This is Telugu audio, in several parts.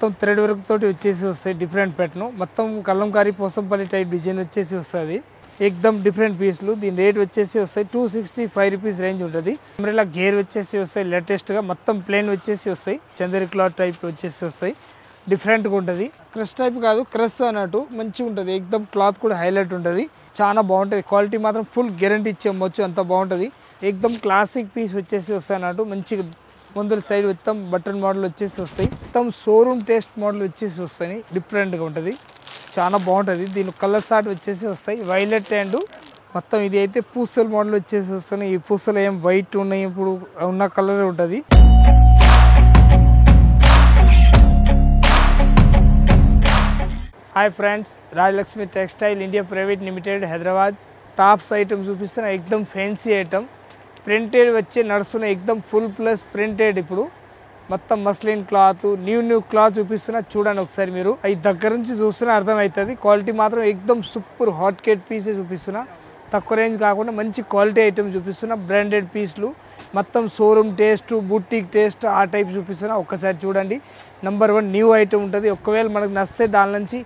మొత్తం థ్రెడ్ వర్క్ తోటి వచ్చేసి వస్తాయి డిఫరెంట్ ప్యాటర్న్ మొత్తం కలంకారీ పోసంపల్లి టైప్ డిజైన్ వచ్చేసి వస్తుంది ఎక్దమ్ డిఫరెంట్ పీస్లు దీని రేట్ వచ్చేసి వస్తాయి 265 రూపీస్ రేంజ్ ఉంటుంది అంబ్రెల్లా గేర్ వచ్చేసి వస్తాయి లేటెస్ట్ గా మొత్తం ప్లేన్ వచ్చేసి వస్తాయి చందేరి క్లాత్ టైప్ వచ్చేసి వస్తాయి డిఫరెంట్ గా ఉంటుంది క్రష్ టైప్ కాదు క్రష్ అన్నట్టు మంచిగా ఉంటుంది ఎక్దమ్ క్లాత్ కూడా హైలైట్ ఉంటుంది చాలా బాగుంటుంది క్వాలిటీ మాత్రం ఫుల్ గ్యారంటీ ఇచ్చేయచ్చు అంత బాగుంటుంది ఎక్దమ్ క్లాసిక్ పీస్ వచ్చేసి వస్తాయి అన్నట్టు మంచిగా ముందర సైడ్ మొత్తం బటన్ మోడల్ వచ్చేసి వస్తాయి మొత్తం షోరూమ్ టేస్ట్ మోడల్ వచ్చేసి వస్తాయి డిఫరెంట్గా ఉంటుంది చాలా బాగుంటుంది దీని కలర్ షార్ట్ వచ్చేసి వస్తాయి వైలెట్ అండ్ మొత్తం ఇది అయితే పూసల మోడల్ వచ్చేసి వస్తున్నాయి ఈ పూసలు ఏం వైట్ ఉన్నాయి ఇప్పుడు ఉన్న కలర్ ఉంటుంది hi friends Rajalakshmi textile India private limited Hyderabad tops item చూపిస్తున్న ఎక్దమ్ ఫ్యాన్సీ ఐటమ్ ప్రింటెడ్ వచ్చి నడుస్తున్న ఎక్దమ్ ఫుల్ ప్లస్ ప్రింటెడ్ ఇప్పుడు మొత్తం మస్లిన్ క్లాత్ న్యూ క్లాత్ చూపిస్తున్నా చూడండి ఒకసారి మీరు అవి దగ్గర నుంచి చూస్తున్నా అర్థమవుతుంది క్వాలిటీ మాత్రం ఎక్దమ్ సూపర్ హాట్ కేట్ పీసే చూపిస్తున్నా తక్కువ రేంజ్ కాకుండా మంచి క్వాలిటీ ఐటమ్ చూపిస్తున్నా బ్రాండెడ్ పీస్లు మొత్తం షోరూమ్ టేస్ట్ బుటీక్ టేస్ట్ ఆ టైప్ చూపిస్తున్నా ఒక్కసారి చూడండి నంబర్ 1 న్యూ ఐటమ్ ఉంటుంది ఒకవేళ మనకు నచ్చితే దాని నుంచి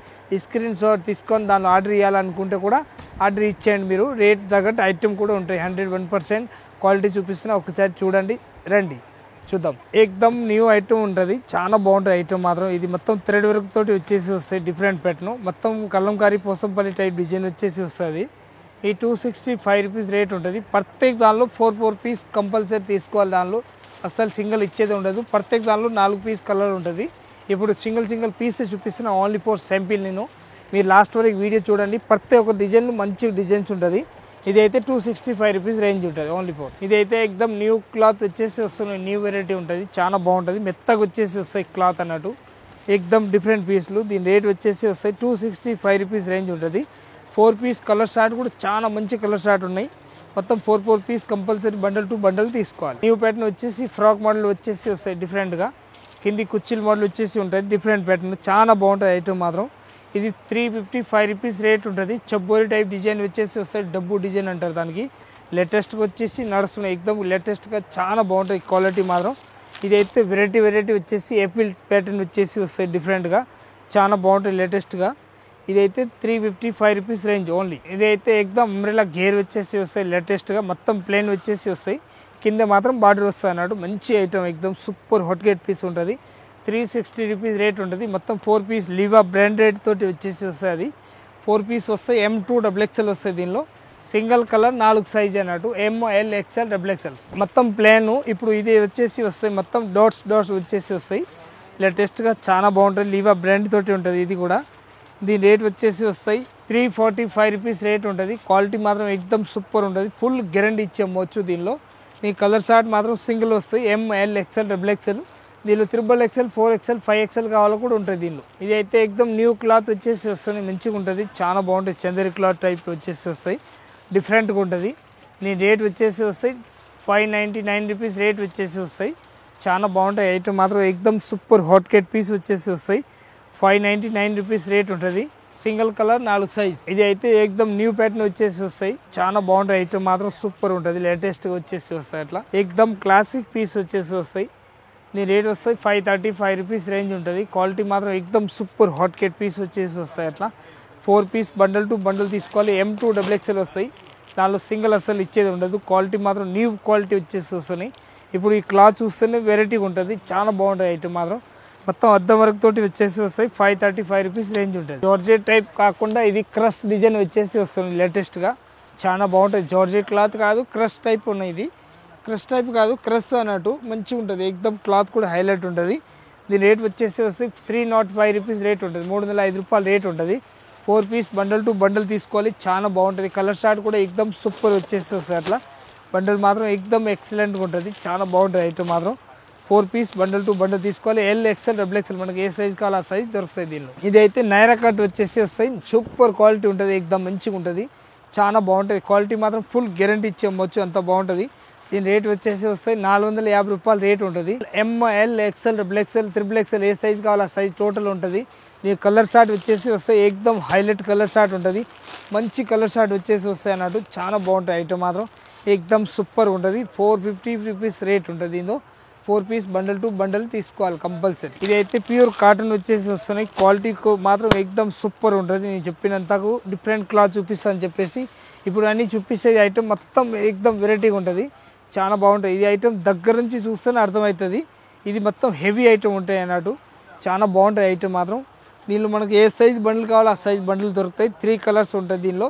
స్క్రీన్ షాట్ తీసుకొని దాన్ని ఆర్డర్ ఇవ్వాలనుకుంటే కూడా ఆర్డర్ ఇచ్చేయండి మీరు రేట్ తగ్గట్టు ఐటమ్ కూడా ఉంటాయి 101% క్వాలిటీ చూపిస్తున్నా ఒకసారి చూడండి రండి చూద్దాం ఎక్దమ్ న్యూ ఐటమ్ ఉంటుంది చాలా బాగుంటుంది ఐటమ్ మాత్రం ఇది మొత్తం థ్రెడ్ వర్క్ తోటి వచ్చేసి వస్తాయి డిఫరెంట్ ప్యాటర్న్ మొత్తం కలంకారీ పోసంపల్లి టైప్ డిజైన్ వచ్చేసి వస్తుంది ఈ 265 రూపీస్ రేట్ ఉంటుంది ప్రత్యేక దానిలో 4 పీస్ కంపల్సరీ తీసుకోవాలి దానిలో అసలు సింగిల్ ఇచ్చేది ఉండదు ప్రత్యేక దానిలో 4 పీస్ కలర్ ఉంటుంది ఇప్పుడు సింగిల్ పీసే చూపిస్తున్నా ఓన్లీ ఫర్ శాంపిల్ నేను మీరు లాస్ట్ వరకు వీడియో చూడండి ప్రతి ఒక్క డిజైన్ మంచి డిజైన్స్ ఉంటుంది ఇదైతే 265 రూపీస్ రేంజ్ ఉంటుంది ఓన్లీ ఫోర్ ఇదైతే ఎక్దమ్ న్యూ క్లాత్ వచ్చేసి వస్తుంది న్యూ వెరైటీ ఉంటుంది చాలా బాగుంటుంది మెత్తగా వచ్చేసి వస్తాయి క్లాత్ అన్నట్టు ఎక్దమ్ డిఫరెంట్ పీస్లు దీని రేట్ వచ్చేసి వస్తాయి 265 రూపీస్ రేంజ్ ఉంటుంది 4 పీస్ కలర్ షార్ట్ కూడా చాలా మంచి కలర్ షార్ట్ ఉన్నాయి మొత్తం 4 piece compulsory bundle to bundle తీసుకోవాలి న్యూ ప్యాటర్న్ వచ్చేసి ఫ్రాక్ మోడల్ వచ్చేసి వస్తాయి డిఫరెంట్గా కింది కుర్చీల మోడల్ వచ్చేసి ఉంటుంది డిఫరెంట్ ప్యాటర్న్ చాలా బాగుంటుంది ఐటమ్ మాత్రం ఇది 355 రూపీస్ రేట్ ఉంటుంది చబ్బోరి టైప్ డిజైన్ వచ్చేసి వస్తాయి డబ్బు డిజైన్ అంటారు దానికి లేటెస్ట్గా వచ్చేసి నడుస్తున్నాయి ఎక్దమ్ లేటెస్ట్గా చాలా బాగుంటుంది క్వాలిటీ మాత్రం ఇదైతే వెరైటీ వచ్చేసి ఏపిల్ ప్యాటర్న్ వచ్చేసి వస్తాయి డిఫరెంట్గా చాలా బాగుంటుంది లేటెస్ట్గా ఇదైతే 355 రూపీస్ రేంజ్ ఓన్లీ ఇదైతే ఎక్దమ్ అంబ్రెల్లా గేర్ వచ్చేసి వస్తాయి లేటెస్ట్గా మొత్తం ప్లేన్ వచ్చేసి వస్తాయి కింద మాత్రం బార్డర్ వస్తాయి అన్నట్టు మంచి ఐటమ్ ఎక్దమ్ సూపర్ హాట్ గేట్ పీస్ ఉంటుంది 360 రూపీస్ రేట్ ఉంటుంది మొత్తం 4 పీస్ లివా బ్రాండెడ్ తోటి వచ్చేసి వస్తాయి అది 4 పీస్ వస్తాయి M2 XXL వస్తాయి దీనిలో సింగిల్ కలర్ 4 సైజ్ అన్నట్టు ML XL XXL మొత్తం ప్లేన్ ఇప్పుడు ఇది వచ్చేసి వస్తాయి మొత్తం డాట్స్ వచ్చేసి వస్తాయి లేటెస్ట్గా చాలా బాగుంటుంది లివా బ్రాండ్ తోటి ఉంటుంది ఇది కూడా దీని రేట్ వచ్చేసి వస్తాయి 345 రూపీస్ రేట్ ఉంటుంది క్వాలిటీ మాత్రం ఎక్దమ్ సూపర్ ఉంటుంది ఫుల్ గ్యారంటీ ఇచ్చేయచ్చు దీనిలో మీ కలర్ షార్ట్ మాత్రం సింగిల్ వస్తాయి ML XL XXL దీనిలో XXL 4XL 5XL కావాలో కూడా ఉంటుంది దీనిలో ఇది అయితే ఎక్దమ్ న్యూ క్లాత్ వచ్చేసి వస్తుంది మంచిగా ఉంటుంది చాలా బాగుంటుంది చందేరి క్లాత్ టైప్ వచ్చేసి వస్తాయి డిఫరెంట్గా ఉంటుంది దీని రేట్ వచ్చేసి వస్తాయి 599 రూపీస్ రేట్ వచ్చేసి వస్తాయి చాలా బాగుంటాయి ఐటమ్ మాత్రం ఎక్దమ్ సూపర్ హాట్ కేట్ పీస్ వచ్చేసి వస్తాయి 599 రూపీస్ రేట్ ఉంటుంది సింగిల్ కలర్ 4 సైజ్ ఇది అయితే ఎక్దమ్ న్యూ ప్యాటర్న్ వచ్చేసి వస్తాయి చాలా బాగుంటాయి ఐటమ్ మాత్రం సూపర్ ఉంటుంది లేటెస్ట్గా వచ్చేసి వస్తాయి అట్లా ఎక్దమ్ క్లాసిక్ పీస్ వచ్చేసి వస్తాయి దీని రేట్ వస్తాయి 535 రూపీస్ రేంజ్ ఉంటుంది క్వాలిటీ మాత్రం ఎక్దమ్ సూపర్ హాట్ కేట్ పీస్ వచ్చేసి వస్తాయి అట్లా 4 పీస్ బండల్ టు బండల్ తీసుకోవాలి M2 XXL వస్తాయి దానిలో సింగిల్ అసలు ఇచ్చేది ఉండదు క్వాలిటీ మాత్రం న్యూ క్వాలిటీ వచ్చేసి వస్తున్నాయి ఇప్పుడు ఈ క్లాత్ చూస్తేనే వెరైటీగా ఉంటుంది చాలా బాగుంటుంది ఐటమ్ మాత్రం మొత్తం అద్దం వర్క్ తోటి వచ్చేసి వస్తాయి 535 రూపీస్ రేంజ్ ఉంటుంది జార్జెట్ టైప్ కాకుండా ఇది క్రష్ డిజైన్ వచ్చేసి వస్తుంది లేటెస్ట్గా చాలా బాగుంటుంది జార్జెట్ క్లాత్ కాదు క్రష్ టైప్ ఉన్నాయి ఇది క్రష్ టైప్ కాదు క్రష్ అన్నట్టు మంచిగా ఉంటుంది ఎక్దమ్ క్లాత్ కూడా హైలైట్ ఉంటుంది దీని రేట్ వచ్చేసి వస్తే 305 రూపీస్ రేట్ ఉంటుంది 305 రూపాయలు రేట్ ఉంటుంది 4 పీస్ బండల్ టు బండల్ తీసుకోవాలి చాలా బాగుంటుంది కలర్ షార్ట్ కూడా ఎక్దమ్ సూపర్ వచ్చేసి వస్తాయి అట్లా బండల్ మాత్రం ఎక్దమ్ ఎక్సలెంట్గా ఉంటుంది చాలా బాగుంటుంది ఐటమ్ మాత్రం 4 పీస్ బండల్ టు బండల్ తీసుకోవాలి L XL XXL మనకి ఏ సైజ్ కావాలి ఆ సైజ్ దొరుకుతాయి దీనిలో ఇదైతే నైరా కట్ వచ్చేసి వస్తాయి సూపర్ క్వాలిటీ ఉంటుంది ఎక్దమ్ మంచిగా ఉంటుంది చాలా బాగుంటుంది క్వాలిటీ మాత్రం ఫుల్ గ్యారంటీ ఇచ్చేయచ్చు అంత బాగుంటుంది దీని రేట్ వచ్చేసి వస్తాయి 450 రూపాయలు రేట్ ఉంటుంది ML XL XXL XXL ఏ సైజ్ కావాలి ఆ సైజ్ టోటల్ ఉంటుంది దీని కలర్ షార్ట్ వచ్చేసి వస్తాయి ఎక్దమ్ హైలైట్ కలర్ షార్ట్ ఉంటుంది మంచి కలర్ షార్ట్ వచ్చేసి వస్తాయి అన్నట్టు చాలా బాగుంటుంది ఐటమ్ మాత్రం ఎక్దమ్ సూపర్ ఉంటుంది 450 రూపీస్ రేట్ ఉంటుంది దీనిలో 4 పీస్ బండల్ టు బండల్ తీసుకోవాలి కంపల్సరీ. ఇదైతే ప్యూర్ కాటన్ వచ్చేసి వస్తున్నాయి. క్వాలిటీ మాత్రం ఎక్దమ్ సూపర్ ఉంటుంది. నేను చెప్పినంతకు డిఫరెంట్ క్లాత్ చూపిస్తాను అని చెప్పేసి ఇప్పుడు అన్నీ చూపిస్తే ఐటమ్ మొత్తం ఎక్దమ్ వెరైటీగా ఉంటుంది, చాలా బాగుంటుంది. ఇది ఐటమ్ దగ్గర నుంచి చూస్తేనే అర్థమవుతుంది. ఇది మొత్తం హెవీ ఐటమ్ ఉంటాయి అన్నట్టు, చాలా బాగుంటుంది ఐటమ్ మాత్రం. దీనిలో మనకి ఏ సైజ్ బండిల్ కావాలో ఆ సైజ్ బండిల్ దొరుకుతాయి. 3 కలర్స్ ఉంటాయి దీనిలో.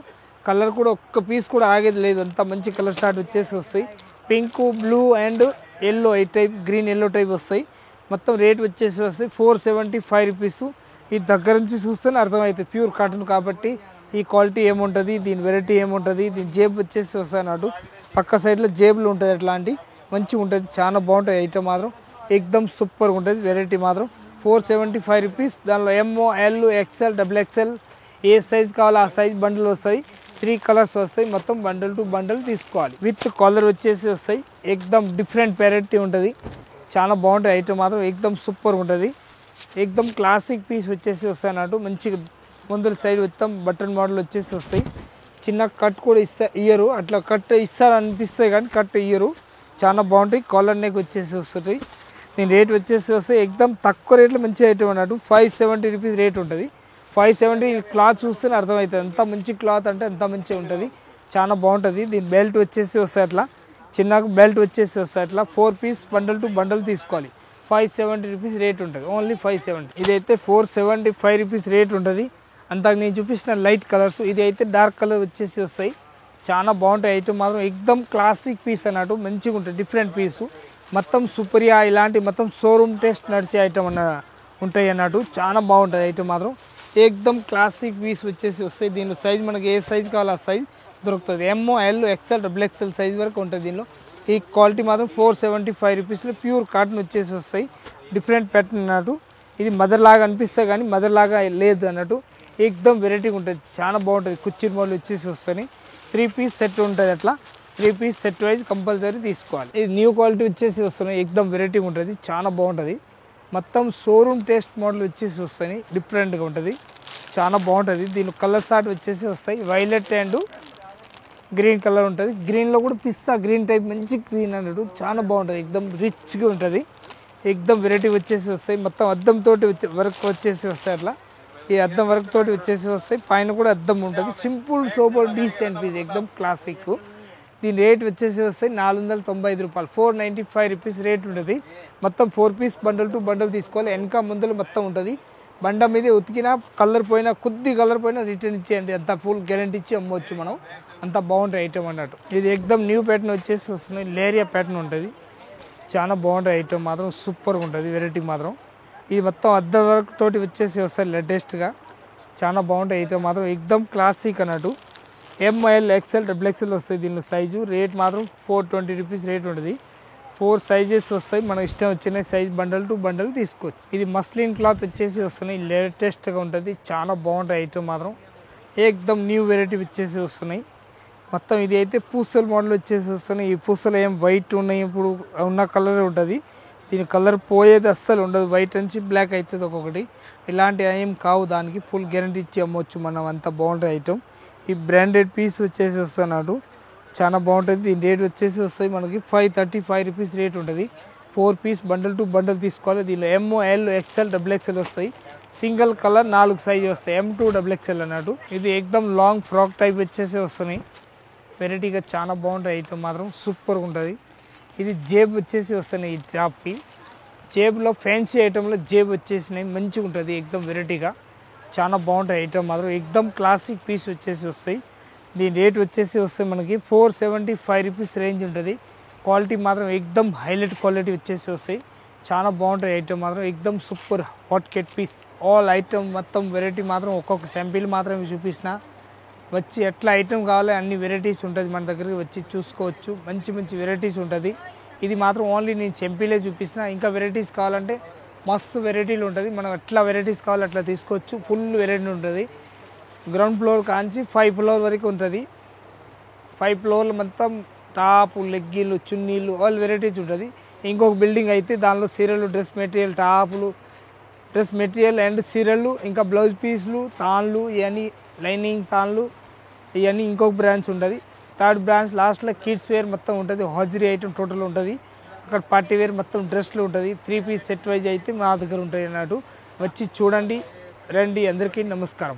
కలర్ కూడా ఒక్క పీస్ కూడా ఆగేది లేదు, అంత మంచి కలర్ స్టార్ట్ వచ్చేసి వస్తాయి. పింక్, బ్లూ అండ్ ఎల్లో ఈ టైప్, గ్రీన్ ఎల్లో టైప్ వస్తాయి. మొత్తం రేట్ వచ్చేసి వస్తాయి 475 రూపీస్. ఇది దగ్గర నుంచి చూస్తేనే అర్థమవుతుంది ప్యూర్ కాటన్ కాబట్టి ఈ క్వాలిటీ ఏముంటుంది, దీని వెరైటీ ఏముంటుంది. దీని జేబు వచ్చేసి వస్తాయి అన్నట్టు, పక్క సైడ్లో జేబులు ఉంటుంది, అట్లాంటి మంచిగా ఉంటుంది, చాలా బాగుంటుంది ఐటమ్ మాత్రం. ఎక్దమ్ సూపర్గా ఉంటుంది వెరైటీ మాత్రం. 475 రూపీస్. దానిలో ఎంఓ, ఎల్, ఎక్స్ఎల్, XXL ఏ సైజ్ కావాలో ఆ సైజ్ బండిల్ వస్తాయి. 3 కలర్స్ వస్తాయి. మొత్తం బండల్ టు బండల్ తీసుకోవాలి. విత్ కాలర్ వచ్చేసి వస్తాయి. ఎక్దమ్ డిఫరెంట్ వెరైటీ ఉంటుంది, చాలా బాగుంటుంది ఐటమ్ మాత్రం. ఎక్దమ్ సూపర్ ఉంటుంది. ఎక్దమ్ క్లాసిక్ పీస్ వచ్చేసి వస్తాయి అన్నట్టు. మంచిగా ముందర సైడ్ మొత్తం బటన్ మోడల్ వచ్చేసి వస్తాయి. చిన్న కట్ కూడా ఇయ్యరు, అట్లా కట్ ఇస్తారు అనిపిస్తాయి కానీ కట్ ఇయ్యరు, చాలా బాగుంటాయి. కాలర్ నెక్ వచ్చేసి వస్తుంది. దీని రేట్ వచ్చేసి వస్తే ఎక్దమ్ తక్కువ రేట్లో మంచి ఐటమ్ అన్నట్టు. 570 రూపీస్ రేట్ ఉంటుంది. 570. క్లాత్ చూస్తేనే అర్థమవుతుంది ఎంత మంచి క్లాత్ అంటే ఎంత మంచిగా ఉంటుంది, చాలా బాగుంటుంది. దీని బెల్ట్ వచ్చేసి వస్తాయి అట్లా, చిన్నకు బెల్ట్ వచ్చేసి వస్తాయి అట్లా. 4 పీస్ బండల్ టు బండల్ తీసుకోవాలి. 570 రూపీస్ రేట్ ఉంటుంది, ఓన్లీ 570. ఇదైతే 475 రూపీస్ రేట్ ఉంటుంది. అంతా నేను చూపించిన లైట్ కలర్స్. ఇది అయితే డార్క్ కలర్ వచ్చేసి వస్తాయి, చాలా బాగుంటాయి ఐటమ్ మాత్రం. ఎక్దమ్ క్లాసిక్ పీస్ అన్నట్టు, మంచిగా ఉంటుంది డిఫరెంట్ పీసు. మొత్తం సూపరియా ఇలాంటి మొత్తం షోరూమ్ టెస్ట్ నడిచే ఐటమ్ ఉంటాయి అన్నట్టు, చాలా బాగుంటుంది ఐటమ్ మాత్రం. ఎక్దమ్ క్లాసిక్ పీస్ వచ్చేసి వస్తాయి. దీనిలో సైజ్ మనకి ఏ సైజ్ కావాలో ఆ సైజ్ దొరుకుతుంది. M, L, XL, XXL size వరకు ఉంటుంది దీనిలో. ఈ క్వాలిటీ మాత్రం 475 రూపీస్లో ప్యూర్ కాటన్ వచ్చేసి వస్తాయి. డిఫరెంట్ ప్యాటర్న్ అన్నట్టు. ఇది మదర్ లాగా అనిపిస్తే కానీ మదర్ లాగా లేదు అన్నట్టు, ఎక్దమ్ వెరైటీగా ఉంటుంది, చాలా బాగుంటుంది. కుర్చీ మోడల్ వచ్చేసి వస్తాయి. 3 పీస్ సెట్ ఉంటుంది అట్లా. 3 పీస్ సెట్ వైజ్ కంపల్సరీ తీసుకోవాలి. ఇది న్యూ క్వాలిటీ వచ్చేసి వస్తున్నాయి, ఎక్దమ్ వెరైటీగా ఉంటుంది, చాలా బాగుంటుంది. మొత్తం షోరూమ్ టేస్ట్ మోడల్ వచ్చేసి వస్తాయి, డిఫరెంట్గా ఉంటుంది, చాలా బాగుంటుంది. దీని కలర్ షార్ట్ వచ్చేసి వస్తాయి. వైలెట్ అండ్ గ్రీన్ కలర్ ఉంటుంది. గ్రీన్లో కూడా పిస్తా గ్రీన్ టైప్, మంచి గ్రీన్ అన్నట్టు, చాలా బాగుంటుంది, ఎక్దమ్ రిచ్గా ఉంటుంది. ఎక్దమ్ వెరైటీ వచ్చేసి వస్తాయి. మొత్తం అద్దంతో వర్క్ వచ్చేసి వస్తాయి అట్లా. ఈ అద్దం వర్క్ తోటి వచ్చేసి వస్తాయి. పైన కూడా అద్దం ఉంటుంది. సింపుల్ సూపర్ డీసెంట్ పీస్, ఎక్దమ్ క్లాసిక్. దీని రేట్ వచ్చేసి వస్తాయి 495 రూపాయలు. 495 రూపీస్ రేట్ ఉంటుంది. మొత్తం 4 పీస్ బండల్ టు బండల్ తీసుకోవాలి. వెనక ముందలు మొత్తం ఉంటుంది. బండ మీద ఉతికినా కలర్ పోయినా కొద్ది కలర్ పోయినా రిటర్న్ ఇచ్చేయండి, అంత ఫుల్ గ్యారెంటీ ఇచ్చి అమ్మవచ్చు మనం, అంత బాగుంటుంది ఐటమ్ అన్నట్టు. ఇది ఎక్దమ్ న్యూ ప్యాటర్న్ వచ్చేసి వస్తున్నాయి. లేరియా ప్యాటర్న్ ఉంటుంది, చాలా బాగుంటుంది ఐటమ్ మాత్రం, సూపర్గా ఉంటుంది వెరైటీ మాత్రం. ఇది మొత్తం అద్దం వర్క్ తోటి వచ్చేసి వస్తాయి లేటెస్ట్గా, చాలా బాగుంటాయి ఐటమ్ మాత్రం. ఎక్దమ్ క్లాసిక్ అన్నట్టు. ఎంఎల్, XXL, XXL వస్తాయి దీనిలో సైజు. రేట్ మాత్రం 420 రూపీస్ రేట్ ఉంటుంది. 4 సైజెస్ వస్తాయి, మనకు ఇష్టం వచ్చిన సైజ్ బండల్ టు బండల్ తీసుకోవచ్చు. ఇది మస్లిన్ క్లాత్ వచ్చేసి వస్తున్నాయి, లేటెస్ట్గా ఉంటుంది, చాలా బాగుంటుంది ఐటమ్ మాత్రం. ఎక్దమ్ న్యూ వెరైటీ వచ్చేసి వస్తున్నాయి మొత్తం. ఇది అయితే పూసల మోడల్ వచ్చేసి వస్తున్నాయి. ఈ పూసలు ఏం వైట్ ఉన్నాయి, ఇప్పుడు ఉన్న కలర్ ఉంటుంది. దీని కలర్ పోయేది అస్సలు ఉండదు, వైట్ నుంచి బ్లాక్ అవుతుంది ఒక్కొక్కటి. ఇలాంటి ఏం కావు, దానికి ఫుల్ గ్యారెంటీ ఇచ్చి అమ్మవచ్చు మనం, అంత బాగుంటుంది ఐటమ్. ఈ బ్రాండెడ్ పీస్ వచ్చేసి వస్తున్నాడు, చాలా బాగుంటుంది. దీని రేట్ వచ్చేసి వస్తాయి మనకి 535 రూపీస్ రేట్ ఉంటుంది. 4 పీస్ బండల్ టు బండల్ తీసుకోవాలి. దీనిలో ఎంఓ, ఎల్, XXL, XXL వస్తాయి. సింగిల్ కలర్ 4 సైజ్ వస్తాయి, M2 XXL అన్నట్టు. ఇది ఎక్దమ్ లాంగ్ ఫ్రాక్ టైప్ వచ్చేసి వస్తున్నాయి, వెరైటీగా చాలా బాగుంటుంది ఐటమ్ మాత్రం, సూపర్గా ఉంటుంది. ఇది జేబు వచ్చేసి వస్తున్నాయి. ఈ టాప్కి జేబులో ఫ్యాన్సీ ఐటెంలో జేబు వచ్చేసినాయి, మంచిగా ఉంటుంది ఎక్దమ్ వెరైటీగా, చాలా బాగుంటాయి ఐటమ్ మాత్రం. ఎక్దమ్ క్లాసిక్ పీస్ వచ్చేసి వస్తాయి. దీని రేట్ వచ్చేసి వస్తాయి మనకి 475 రూపీస్ రేంజ్ ఉంటుంది. క్వాలిటీ మాత్రం ఎక్దమ్ హైలైట్ క్వాలిటీ వచ్చేసి వస్తాయి, చాలా బాగుంటాయి ఐటమ్ మాత్రం. ఎక్దమ్ super hot cake piece. All item మొత్తం వెరైటీ మాత్రం ఒక్కొక్క శాంపిల్ మాత్రమే చూపించిన, వచ్చి ఎట్లా ఐటమ్ కావాలో అన్ని వెరైటీస్ ఉంటుంది మన దగ్గరికి వచ్చి చూసుకోవచ్చు. మంచి మంచి వెరైటీస్ ఉంటుంది. ఇది మాత్రం ఓన్లీ నేను శాంపిలే చూపించిన, ఇంకా వెరైటీస్ కావాలంటే మస్తు వెరైటీలు ఉంటుంది, మనం ఎట్లా వెరైటీస్ కావాలో అట్లా తీసుకోవచ్చు. ఫుల్ వెరైటీ ఉంటుంది. గ్రౌండ్ ఫ్లోర్ కాంచి 5 ఫ్లోర్ వరకు ఉంటుంది. 5 ఫ్లోర్లు మొత్తం టాపు, లెగ్గీలు, చున్నీలు, ఆల్ వెరైటీస్ ఉంటుంది. ఇంకొక బిల్డింగ్ అయితే దానిలో సీరియల్, డ్రెస్ మెటీరియల్, టాపులు, డ్రెస్ మెటీరియల్ అండ్ సీరియళ్ళు, ఇంకా బ్లౌజ్ పీస్లు, తాన్లు, ఇవన్నీ లైనింగ్ తాన్లు, ఇవన్నీ ఇంకొక బ్రాంచ్ ఉంటుంది. థర్డ్ బ్రాంచ్ లాస్ట్లో కిడ్స్ వేర్ మొత్తం ఉంటుంది. హాజరీ ఐటమ్ టోటల్ ఉంటుంది. అక్కడ పార్టీ వేర్ మొత్తం డ్రెస్లు ఉంటుంది 3 పీస్ సెట్ వైజ్ అయితే మా దగ్గర ఉంటాయి అన్నట్టు వచ్చి చూడండి రండి అందరికీ నమస్కారం